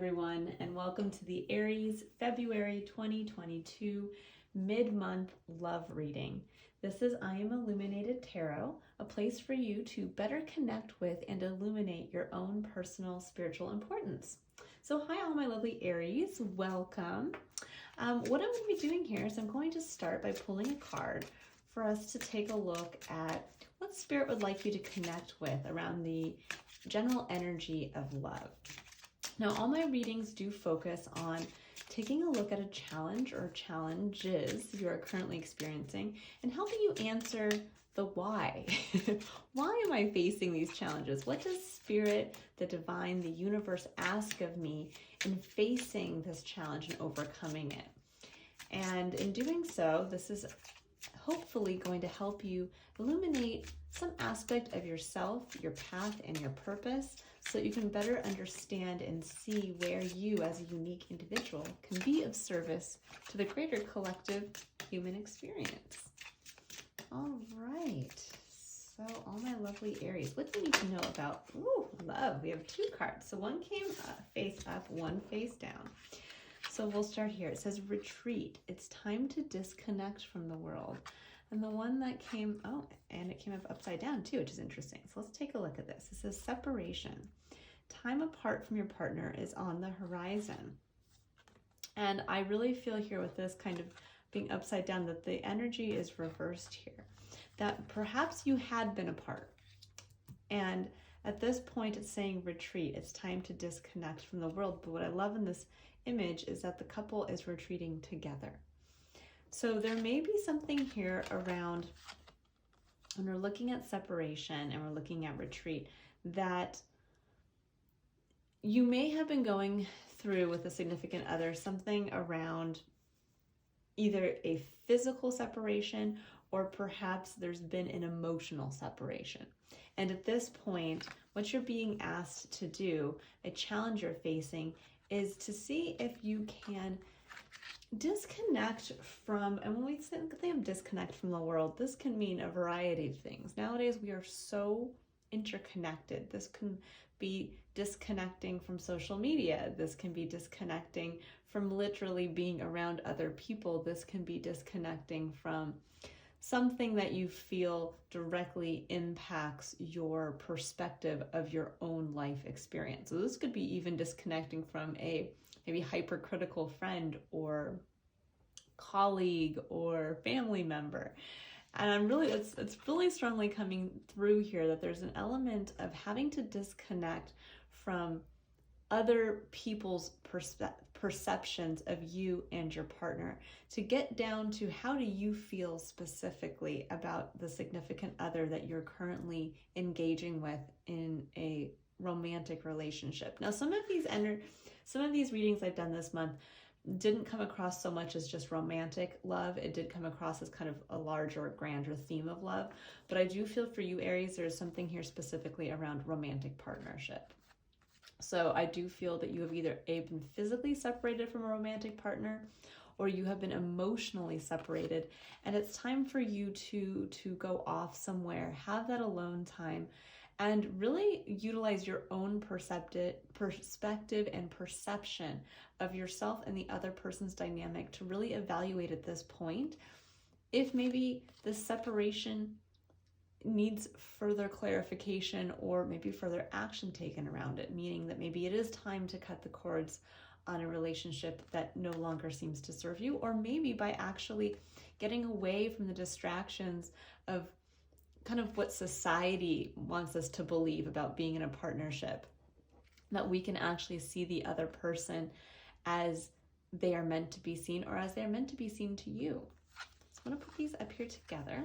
everyone, and welcome to the Aries February 2022 mid-month love reading. This is I Am Illuminated Tarot, a place for you to better connect with and illuminate your own personal spiritual importance. So hi all my lovely Aries, welcome. What I'm going to be doing here is I'm going to start by pulling a card for us to take a look at what Spirit would like you to connect with around the general energy of love. Now, all my readings do focus on taking a look at a challenge or challenges you are currently experiencing and helping you answer the why. Why am I facing these challenges? What does Spirit, the divine, the universe ask of me in facing this challenge and overcoming it? And in doing so, this is hopefully going to help you illuminate some aspect of yourself, your path, and your purpose so that you can better understand and see where you as a unique individual can be of service to the greater collective human experience. All right, so all my lovely Aries, what do you need to know about love? We have two cards. So one came face up, one face down. So we'll start here. It says retreat. It's time to disconnect from the world. And the one that came, and it came up upside down too, which is interesting. So let's take a look at this. It says separation. Time apart from your partner is on the horizon. And I really feel here with this kind of being upside down that the energy is reversed here. That perhaps you had been apart. And at this point it's saying retreat. It's time to disconnect from the world. But what I love in this image is that the couple is retreating together. So there may be something here around when we're looking at separation and we're looking at retreat that you may have been going through with a significant other, something around either a physical separation or perhaps there's been an emotional separation. And at this point, what you're being asked to do, a challenge you're facing, is to see if you can disconnect from, and when we think of disconnect from the world, this can mean a variety of things. Nowadays, we are so interconnected. This can be disconnecting from social media. This can be disconnecting from literally being around other people. This can be disconnecting from something that you feel directly impacts your perspective of your own life experience. So this could be even disconnecting from a maybe hypercritical friend or colleague or family member. And I'm really, it's really strongly coming through here that there's an element of having to disconnect from other people's perceptions of you and your partner to get down to how do you feel specifically about the significant other that you're currently engaging with in a romantic relationship. Now, some of these readings I've done this month didn't come across so much as just romantic love. It did come across as kind of a larger, grander theme of love. But I do feel for you, Aries, there's something here specifically around romantic partnership. So I do feel that you have either been physically separated from a romantic partner or you have been emotionally separated. And it's time for you to go off somewhere, have that alone time, and really utilize your own perspective and perception of yourself and the other person's dynamic to really evaluate at this point if maybe the separation needs further clarification or maybe further action taken around it, meaning that maybe it is time to cut the cords on a relationship that no longer seems to serve you, or maybe by actually getting away from the distractions of kind of what society wants us to believe about being in a partnership, that we can actually see the other person as they are meant to be seen or as they are meant to be seen to you. So I'm going to put these up here together.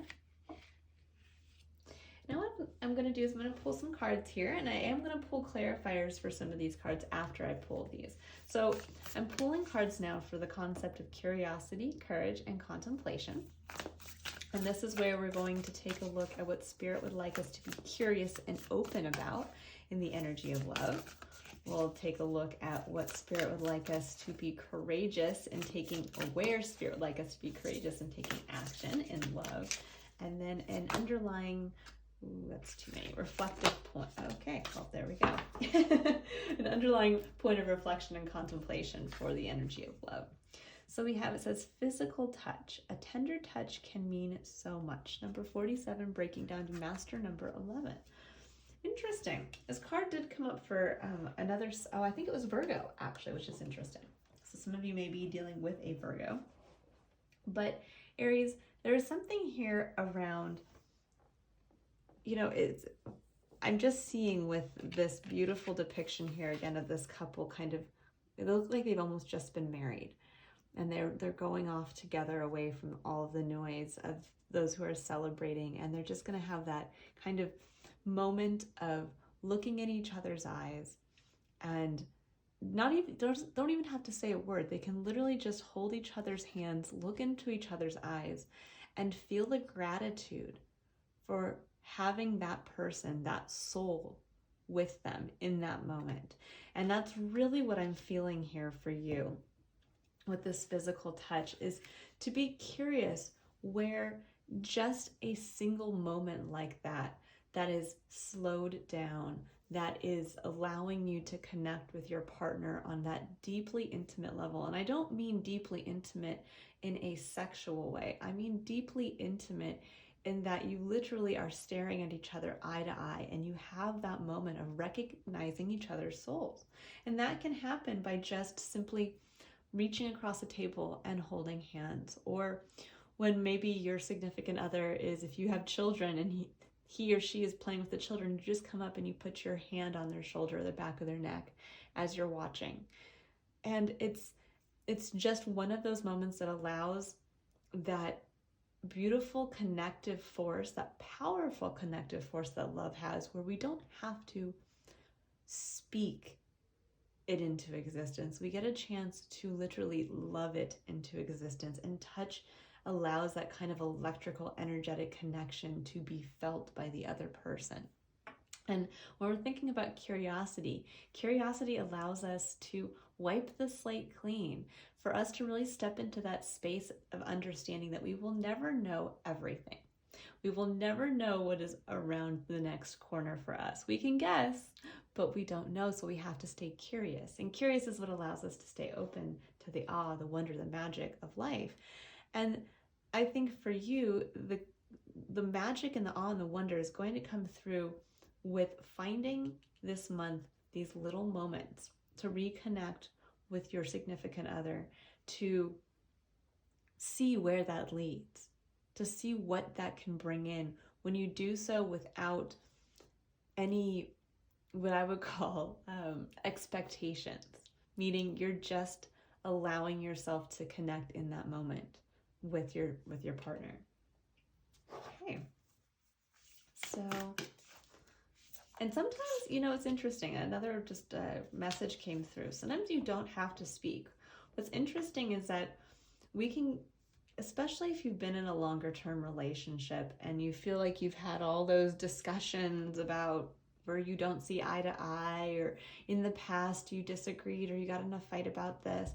Now what I'm going to do is I'm going to pull some cards here, and I am going to pull clarifiers for some of these cards after I pull these. So I'm pulling cards now for the concept of curiosity, courage, and contemplation. And this is where we're going to take a look at what Spirit would like us to be curious and open about in the energy of love. We'll take a look at what Spirit would like us to be courageous and taking, or where Spirit would like us to be courageous and taking action in love. And then an underlying Ooh, that's too many. Reflective point. Okay, well, there we go. An underlying point of reflection and contemplation for the energy of love. So we have, it says physical touch. A tender touch can mean so much. Number 47, breaking down to master number 11. Interesting. This card did come up for another, I think it was Virgo, actually, which is interesting. So some of you may be dealing with a Virgo. But Aries, there is something here around, I'm just seeing with this beautiful depiction here again of this couple kind of, it looks like they've almost just been married. And they're going off together away from all of the noise of those who are celebrating. And they're just going to have that kind of moment of looking in each other's eyes and don't even have to say a word. They can literally just hold each other's hands, look into each other's eyes, and feel the gratitude for having that person, that soul with them in that moment. And that's really what I'm feeling here for you with this physical touch, is to be curious where just a single moment like that is slowed down, that is allowing you to connect with your partner on that deeply intimate level. And I don't mean deeply intimate in a sexual way. I mean deeply intimate in that you literally are staring at each other eye to eye, and you have that moment of recognizing each other's souls. And that can happen by just simply reaching across a table and holding hands. Or when maybe your significant other is, if you have children and he or she is playing with the children, you just come up and you put your hand on their shoulder or the back of their neck as you're watching. And it's just one of those moments that allows that beautiful connective force, that powerful connective force that love has, where we don't have to speak it into existence. We get a chance to literally love it into existence, and touch allows that kind of electrical, energetic connection to be felt by the other person. And when we're thinking about curiosity allows us to wipe the slate clean, for us to really step into that space of understanding that we will never know everything. We will never know what is around the next corner for us. We can guess, but we don't know, so we have to stay curious. And curious is what allows us to stay open to the awe, the wonder, the magic of life. And I think for you, the magic and the awe and the wonder is going to come through with finding this month these little moments to reconnect with your significant other, to see where that leads, to see what that can bring in when you do so without any, what I would call expectations, meaning you're just allowing yourself to connect in that moment with your partner. Okay. So, and sometimes, it's interesting. Another just message came through. Sometimes you don't have to speak. What's interesting is that we can, especially if you've been in a longer term relationship and you feel like you've had all those discussions about where you don't see eye to eye, or in the past you disagreed, or you got in a fight about this.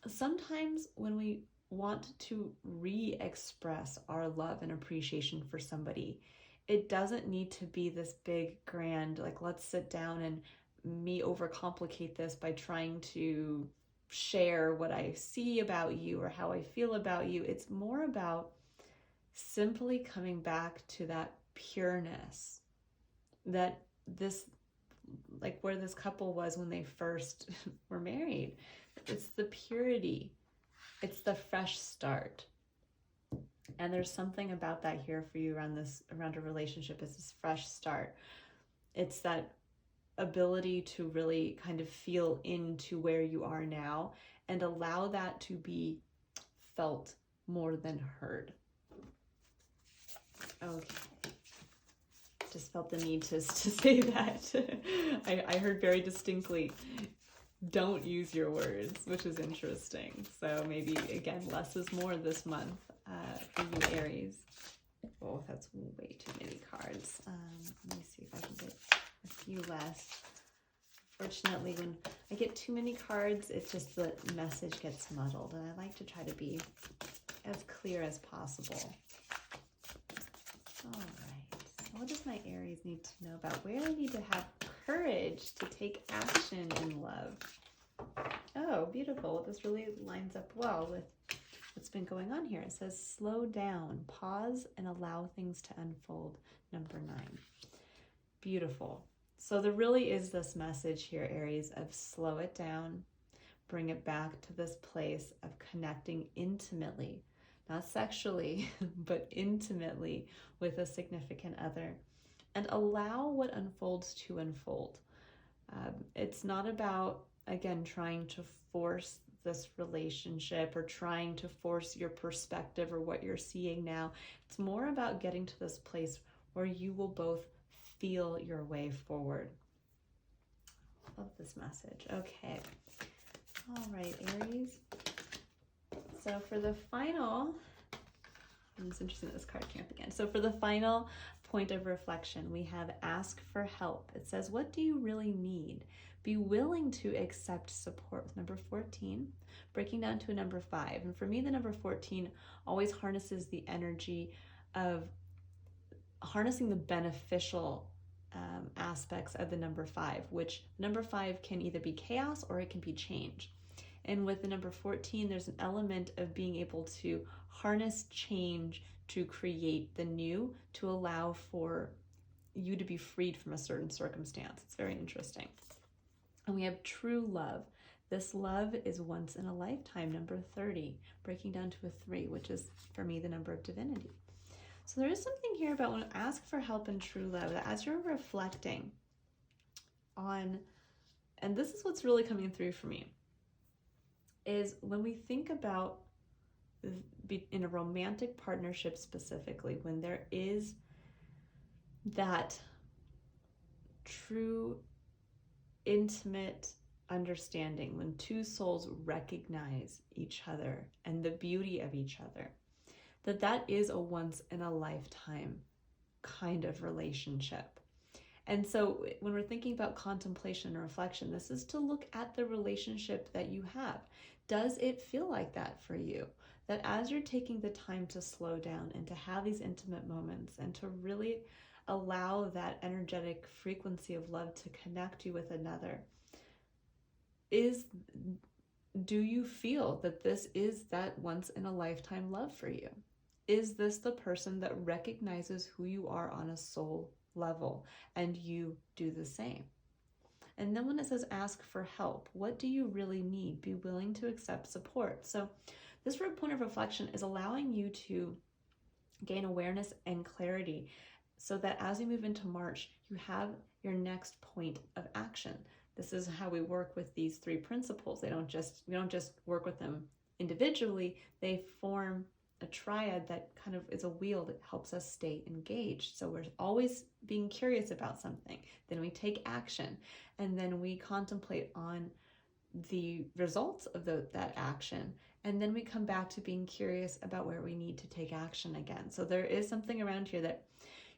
Sometimes when we want to re-express our love and appreciation for somebody, it doesn't need to be this big, grand, like, let's sit down and me overcomplicate this by trying to share what I see about you or how I feel about you. It's more about simply coming back to that pureness, that this, like where this couple was when they first were married. It's the purity. It's the fresh start. And there's something about that here for you around a relationship, is this fresh start. It's that ability to really kind of feel into where you are now and allow that to be felt more than heard. Okay. Just felt the need to say that. I heard very distinctly, don't use your words, which is interesting. So maybe, again, less is more this month for you, Aries. Oh, that's way too many cards. Let me see if I can get a few less. Fortunately, when I get too many cards, it's just the message gets muddled, and I like to try to be as clear as possible. All right. what does my Aries need to know about? Where I need to have courage to take action in love. Oh, beautiful. Well, this really lines up well with what's been going on here. It says, slow down, pause, and allow things to unfold. Number 9. Beautiful. So there really is this message here, Aries, of slow it down, bring it back to this place of connecting intimately, not sexually, but intimately with a significant other, and allow what unfolds to unfold. It's not about, again, trying to force this relationship or trying to force your perspective or what you're seeing now. It's more about getting to this place where you will both feel your way forward. Love this message. Okay. All right, Aries. So for the final, it's interesting that this card came up again. So for the final point of reflection, we have ask for help. It says, what do you really need? Be willing to accept support with number 14, breaking down to a number 5. And for me, the number 14 always harnesses the energy of harnessing the beneficial aspects of the number 5, which number 5 can either be chaos or it can be change. And with the number 14, there's an element of being able to harness change to create the new, to allow for you to be freed from a certain circumstance. It's very interesting. And we have true love. This love is once in a lifetime, number 30, breaking down to a 3, which is, for me, the number of divinity. So there is something here about when you ask for help in true love, that as you're reflecting on, and this is what's really coming through for me, is when we think about in a romantic partnership specifically, when there is that true intimate understanding, when two souls recognize each other and the beauty of each other, that is a once in a lifetime kind of relationship. And so when we're thinking about contemplation and reflection, this is to look at the relationship that you have. Does it feel like that for you? That as you're taking the time to slow down and to have these intimate moments and to really allow that energetic frequency of love to connect you with another, do you feel that this is that once in a lifetime love for you? Is this the person that recognizes who you are on a soul level and you do the same? And then when it says ask for help, what do you really need? Be willing to accept support. So this point of reflection is allowing you to gain awareness and clarity so that as you move into March, you have your next point of action. This is how we work with these 3 principles. We don't just work with them individually. They form a triad that kind of is a wheel that helps us stay engaged. So we're always being curious about something. Then we take action, and then we contemplate on the results of that action. And then we come back to being curious about where we need to take action again. So there is something around here that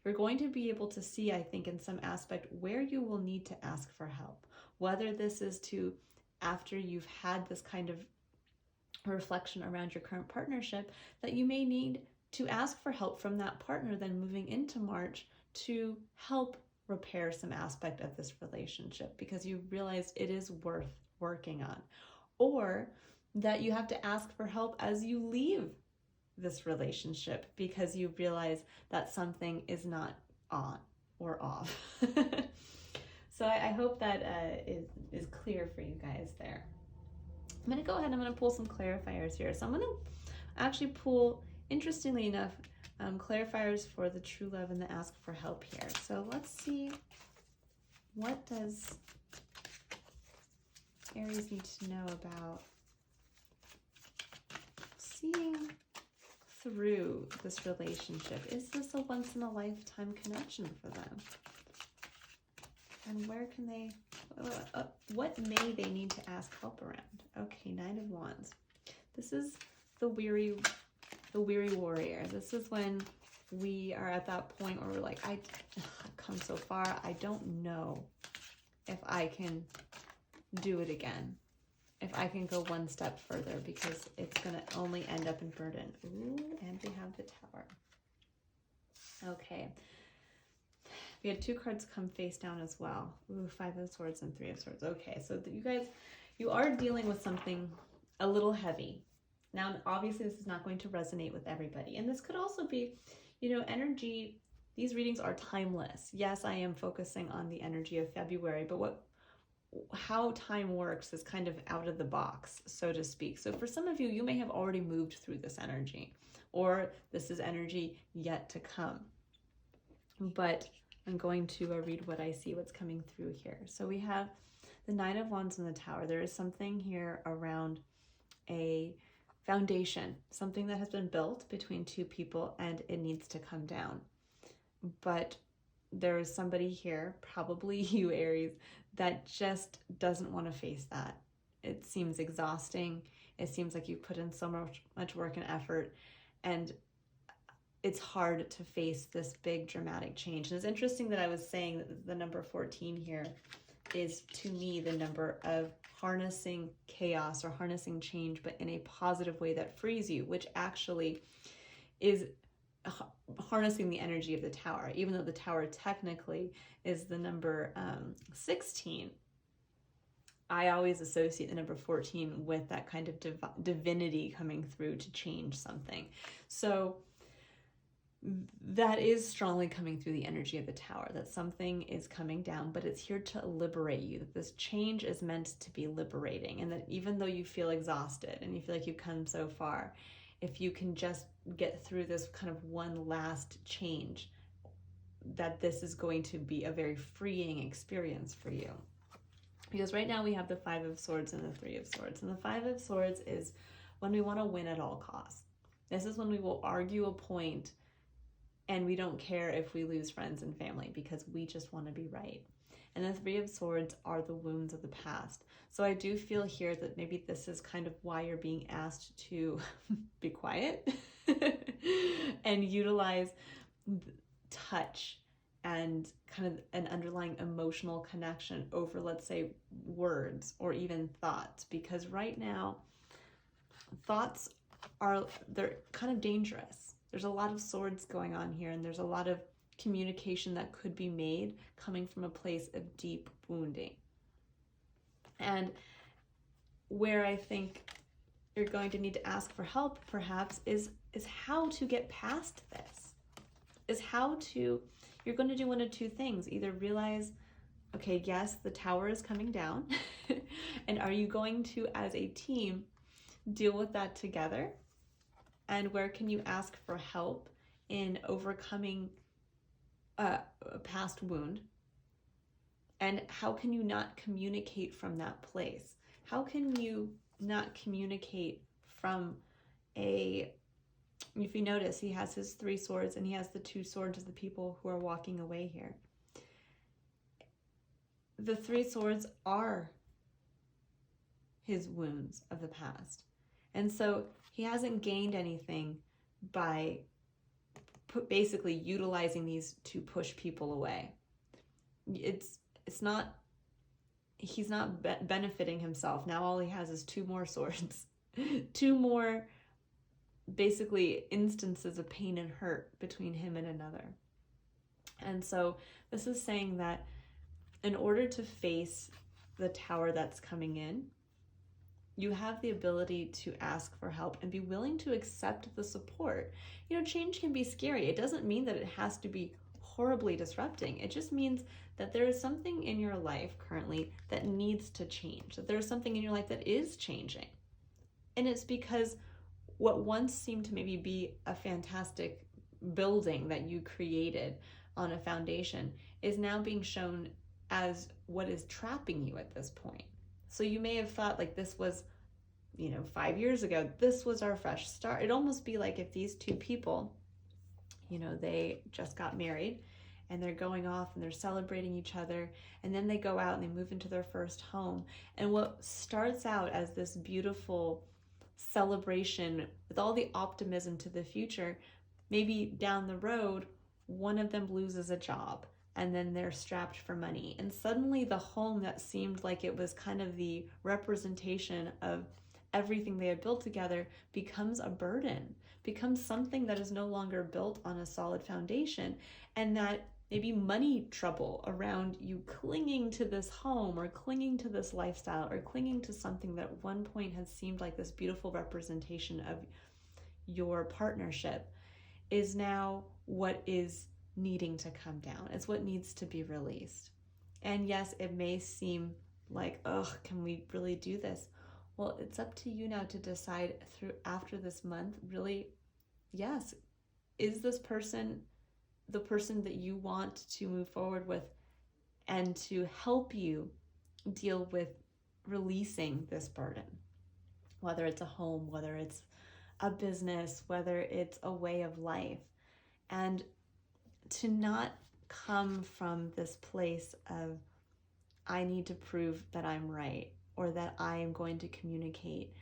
you're going to be able to see, I think, in some aspect where you will need to ask for help. Whether this is to, after you've had this kind of reflection around your current partnership, that you may need to ask for help from that partner then moving into March to help repair some aspect of this relationship because you realize it is worth working on. Or that you have to ask for help as you leave this relationship because you realize that something is not on or off. So I hope that is clear for you guys there. I'm going to go ahead and I'm going to pull some clarifiers here. So I'm going to actually pull, interestingly enough, clarifiers for the true love and the ask for help here. So let's see, what does Aries need to know about seeing through this relationship? Is this a once in a lifetime connection for them? And where can they, what may they need to ask help around? Okay, 9 of Wands. This is the weary warrior. This is when we are at that point where we're like, I've come so far. I don't know if I can do it again. If I can go one step further, because it's going to only end up in burden. Ooh, and we have the Tower. Okay. We had 2 cards come face down as well. Ooh, 5 of Swords and 3 of Swords. Okay, so you guys, you are dealing with something a little heavy. Now, obviously, this is not going to resonate with everybody. And this could also be, you know, energy. These readings are timeless. Yes, I am focusing on the energy of February, but how time works is kind of out of the box, so to speak. So for some of you, you may have already moved through this energy, or this is energy yet to come. But I'm going to read what I see, what's coming through here. So we have the 9 of Wands in the Tower. There is something here around a foundation, something that has been built between 2 people, and it needs to come down. But there is somebody here, probably you, Aries, that just doesn't want to face that. It seems exhausting. It seems like you've put in so much work and effort, and it's hard to face this big dramatic change. And it's interesting that I was saying that the number 14 here is, to me, the number of harnessing chaos or harnessing change, but in a positive way that frees you, which actually is harnessing the energy of the Tower. Even though the Tower technically is the number 16, I always associate the number 14 with that kind of divinity coming through to change something. So that is strongly coming through the energy of the Tower, that something is coming down, but it's here to liberate you, that this change is meant to be liberating, and that even though you feel exhausted and you feel like you've come so far, if you can just get through this kind of one last change, that this is going to be a very freeing experience for you. Because right now we have the 5 of Swords and the 3 of Swords. And the 5 of Swords is when we want to win at all costs. This is when we will argue a point and we don't care if we lose friends and family because we just want to be right. And the 3 of Swords are the wounds of the past. So I do feel here that maybe this is kind of why you're being asked to be quiet and utilize touch and kind of an underlying emotional connection over, let's say, words or even thoughts. Because right now, thoughts they're kind of dangerous. There's a lot of swords going on here, and there's a lot of communication that could be made coming from a place of deep wounding. And where I think you're going to need to ask for help, perhaps, is how to get past this. You're going to do one of 2 things. Either realize, okay, yes, the Tower is coming down, and are you going to, as a team, deal with that together? And where can you ask for help in overcoming a past wound? And how can you not communicate from that place? How can you not communicate from if you notice, he has his 3 swords and he has the 2 swords of the people who are walking away here. The 3 swords are his wounds of the past. And so he hasn't gained anything by basically utilizing these to push people away. It's not, he's not benefiting himself. Now all he has is 2 more swords, 2 more basically instances of pain and hurt between him and another. And so this is saying that in order to face the Tower that's coming in, you have the ability to ask for help and be willing to accept the support. You know, change can be scary. It doesn't mean that it has to be horribly disrupting. It just means that there is something in your life currently that needs to change, that there's something in your life that is changing. And it's because what once seemed to maybe be a fantastic building that you created on a foundation is now being shown as what is trapping you at this point. So you may have thought like this was, 5 years ago, this was our fresh start. It'd almost be like if these 2 people, they just got married and they're going off and they're celebrating each other, and then they go out and they move into their first home. And what starts out as this beautiful celebration with all the optimism to the future, maybe down the road, one of them loses a job and then they're strapped for money. And suddenly the home that seemed like it was kind of the representation of everything they had built together becomes a burden, becomes something that is no longer built on a solid foundation. And that maybe money trouble around you clinging to this home or clinging to this lifestyle or clinging to something that at one point has seemed like this beautiful representation of your partnership is now what is needing to come down. It's what needs to be released. And yes, it may seem like, ugh, can we really do this? Well, it's up to you now to decide through after this month, really, yes, is this person the person that you want to move forward with and to help you deal with releasing this burden? Whether it's a home, whether it's a business, whether it's a way of life. And to not come from this place of, I need to prove that I'm right or that I am going to communicate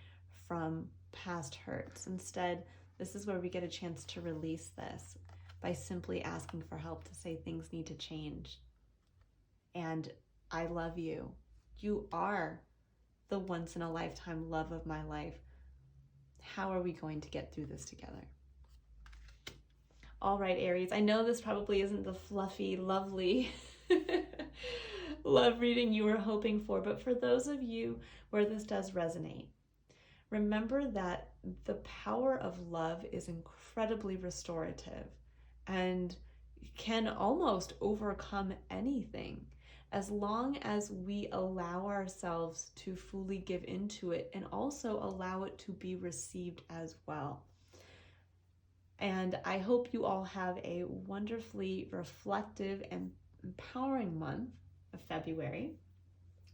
from past hurts. Instead, this is where we get a chance to release this by simply asking for help, to say things need to change. And I love you. You are the once in a lifetime love of my life. How are we going to get through this together? All right, Aries, I know this probably isn't the fluffy, lovely love reading you were hoping for, but for those of you where this does resonate, remember that the power of love is incredibly restorative and can almost overcome anything as long as we allow ourselves to fully give into it and also allow it to be received as well. And I hope you all have a wonderfully reflective and empowering month of February.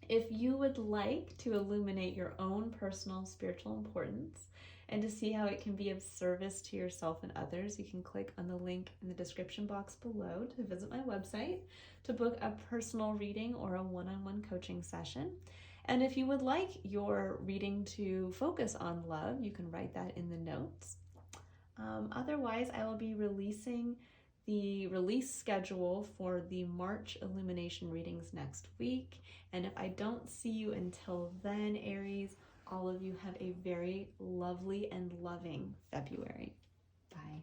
If you would like to illuminate your own personal spiritual importance and to see how it can be of service to yourself and others, you can click on the link in the description box below to visit my website to book a personal reading or a one-on-one coaching session. And if you would like your reading to focus on love, you can write that in the notes. Otherwise, I will be releasing the release schedule for the March illumination readings next week. And if I don't see you until then, Aries, all of you have a very lovely and loving February. Bye.